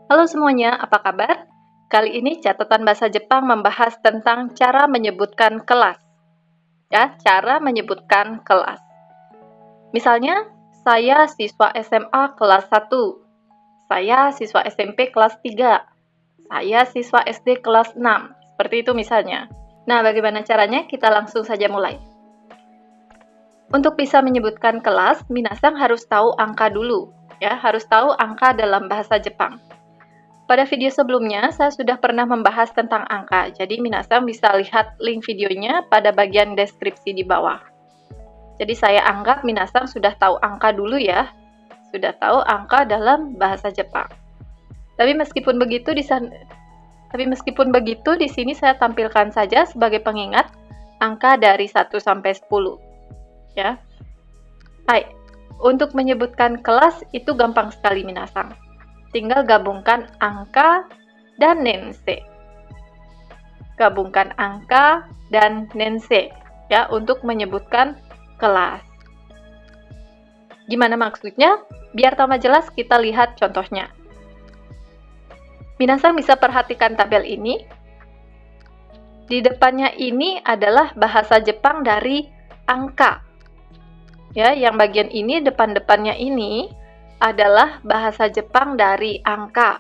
Halo semuanya, apa kabar? Kali ini catatan bahasa Jepang membahas tentang cara menyebutkan kelas. Ya, cara menyebutkan kelas. Misalnya, saya siswa SMA kelas 1. Saya siswa SMP kelas 3. Saya siswa SD kelas 6. Seperti itu misalnya. Nah, bagaimana caranya? Kita langsung saja mulai. Untuk bisa menyebutkan kelas, minasang harus tahu angka dulu. Ya, harus tahu angka dalam bahasa Jepang. Pada video sebelumnya, saya sudah pernah membahas tentang angka, jadi minasang bisa lihat link videonya pada bagian deskripsi di bawah. Jadi saya anggap minasang sudah tahu angka dulu ya, sudah tahu angka dalam bahasa Jepang. Tapi meskipun begitu di sini saya tampilkan saja sebagai pengingat angka dari 1 sampai 10. Ya. Hai, untuk menyebutkan kelas itu gampang sekali minasang. Tinggal gabungkan angka dan nense. Gabungkan angka dan nense ya untuk menyebutkan kelas. Gimana maksudnya? Biar tambah jelas kita lihat contohnya. Minasang bisa perhatikan tabel ini. Di depannya ini adalah bahasa Jepang dari angka. Ya, yang bagian ini depan-depannya ini adalah bahasa Jepang dari angka.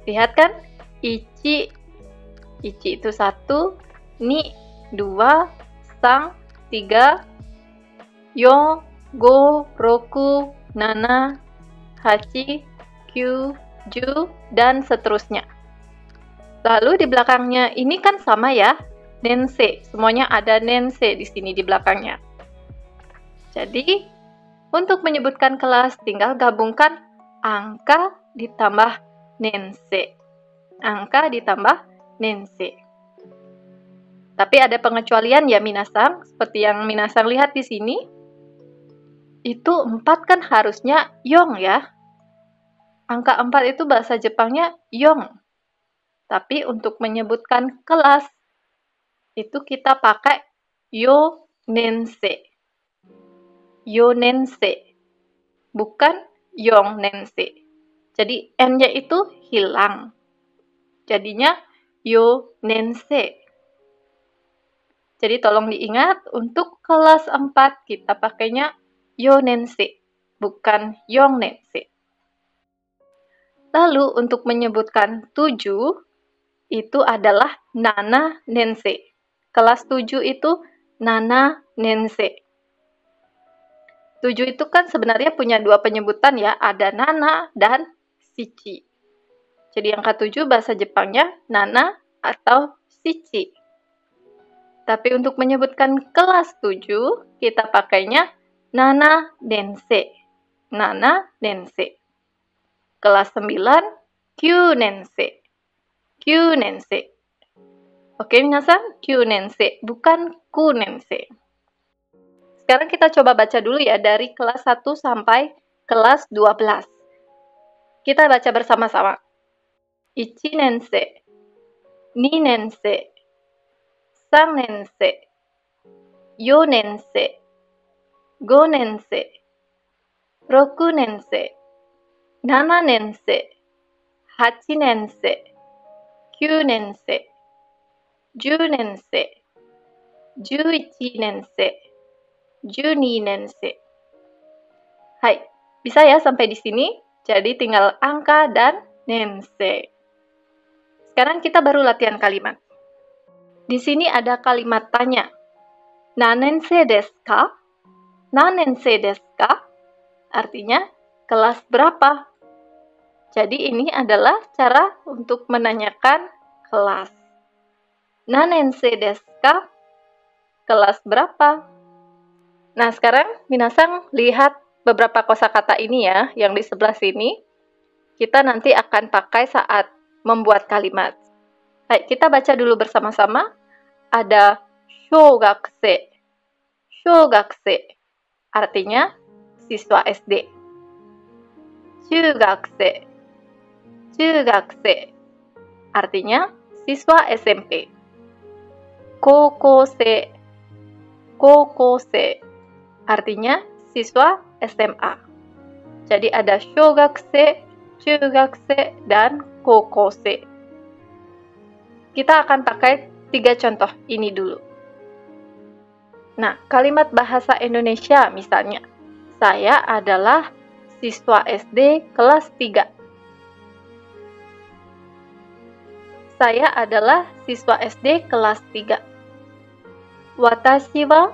Lihat kan? Ichi itu 1, ni 2, sang 3, yo, go, roku, nana, hachi, kyu, ju, dan seterusnya. Lalu di belakangnya ini kan sama ya, nense. Semuanya ada nense di sini di belakangnya. Jadi, untuk menyebutkan kelas, tinggal gabungkan angka ditambah nense. Angka ditambah nense. Tapi ada pengecualian ya minasang, seperti yang minasang lihat di sini. Itu 4 kan harusnya yong ya. Angka 4 itu bahasa Jepangnya yong. Tapi untuk menyebutkan kelas, itu kita pakai yo nense. Yo nense, bukan yong nense. Jadi n-nya itu hilang. Jadinya yo nense. Jadi tolong diingat, untuk kelas 4 kita pakainya yo nense, bukan yong nense. Lalu untuk menyebutkan 7, itu adalah nana nense. Kelas 7 itu nana nense. 7 itu kan sebenarnya punya 2 penyebutan ya, ada nana dan shichi. Jadi angka 7 bahasa Jepangnya nana atau shichi. Tapi untuk menyebutkan kelas 7, kita pakainya nana nense. Nana nense. Kelas 9, kyu nense. Kyu nense. Oke, minasan, kyu nense, bukan ku nense. Sekarang kita coba baca dulu ya dari kelas 1 sampai kelas 12. Kita baca bersama-sama. 1 nense, 2 nense, 3 nense, 4 nense, 5 nense, 6 nense, 7 nense, 8 nense, 9 nense, 10 nense, 11 nense, 12 nense. Hai, bisa ya sampai di sini? Jadi tinggal angka dan nense. Sekarang kita baru latihan kalimat. Di sini ada kalimat tanya. Nanense desu ka? Nanense desu ka? Artinya, kelas berapa? Jadi ini adalah cara untuk menanyakan kelas. Nanense desu ka? Kelas berapa? Nah, sekarang minasang lihat beberapa kosakata ini ya, yang di sebelah sini. Kita nanti akan pakai saat membuat kalimat. Baik, kita baca dulu bersama-sama. Ada shōgakuse. Shōgakuse artinya siswa SD. Chūgakuse. Chūgakuse artinya siswa SMP. Koukose. Koukose artinya siswa SMA. Jadi ada shōgakuse, chūgakusei, dan kokousei. Kita akan pakai 3 contoh ini dulu. Nah, kalimat bahasa Indonesia misalnya, saya adalah siswa SD kelas 3. Saya adalah siswa SD kelas 3. Watashi wa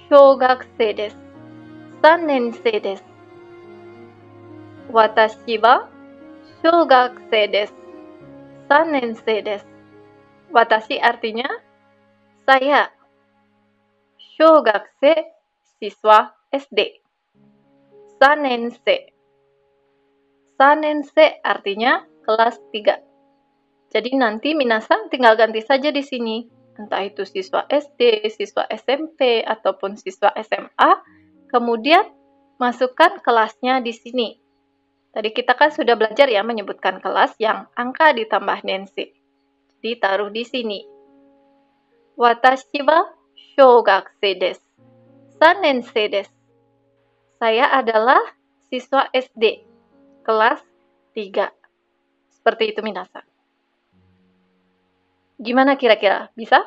shougakusei desu. 3年生です。私は小学生です。3年生です。Watashi artinya saya. Shougakusei siswa SD. 3年生. 3年生artinya kelas 3. Jadi nanti minasan tinggal ganti saja di sini. Entah itu siswa SD, siswa SMP, ataupun siswa SMA. Kemudian masukkan kelasnya di sini. Tadi kita kan sudah belajar ya menyebutkan kelas yang angka ditambah nensi. Jadi taruh di sini. Watashi wa shougakusei desu. 3年生です. Saya adalah siswa SD kelas 3. Seperti itu minasan. Gimana kira-kira? Bisa?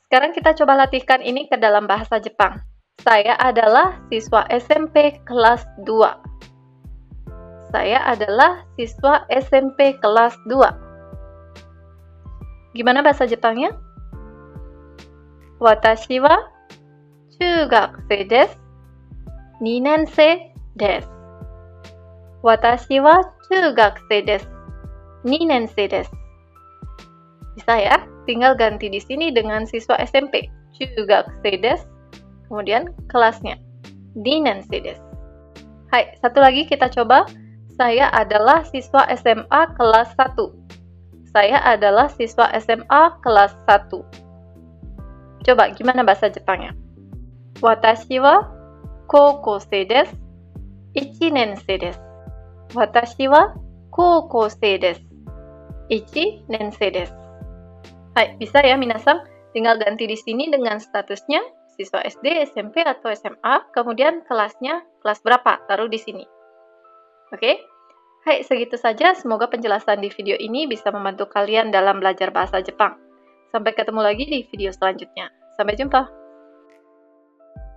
Sekarang kita coba latihkan ini ke dalam bahasa Jepang. Saya adalah siswa SMP kelas 2. Saya adalah siswa SMP kelas 2. Gimana bahasa Jepangnya? Watashi wa chūgakusei desu. 2年生です。Watashi wa chūgakusei desu. 2年生です。Bisa ya? Tinggal ganti di sini dengan siswa SMP. Chūgakusei desu. Kemudian kelasnya. 2年生です。Hai, satu lagi kita coba. Saya adalah siswa SMA kelas 1. Saya adalah siswa SMA kelas 1. Coba gimana bahasa Jepangnya? Watashi wa koukousei desu. 1年生です。Watashi wa koukousei desu. 1年生です。Hai, bisa ya minasan? Tinggal ganti di sini dengan statusnya siswa SD, SMP, atau SMA, kemudian kelasnya kelas berapa, taruh di sini. Oke? Hai, segitu saja. Semoga penjelasan di video ini bisa membantu kalian dalam belajar bahasa Jepang. Sampai ketemu lagi di video selanjutnya. Sampai jumpa!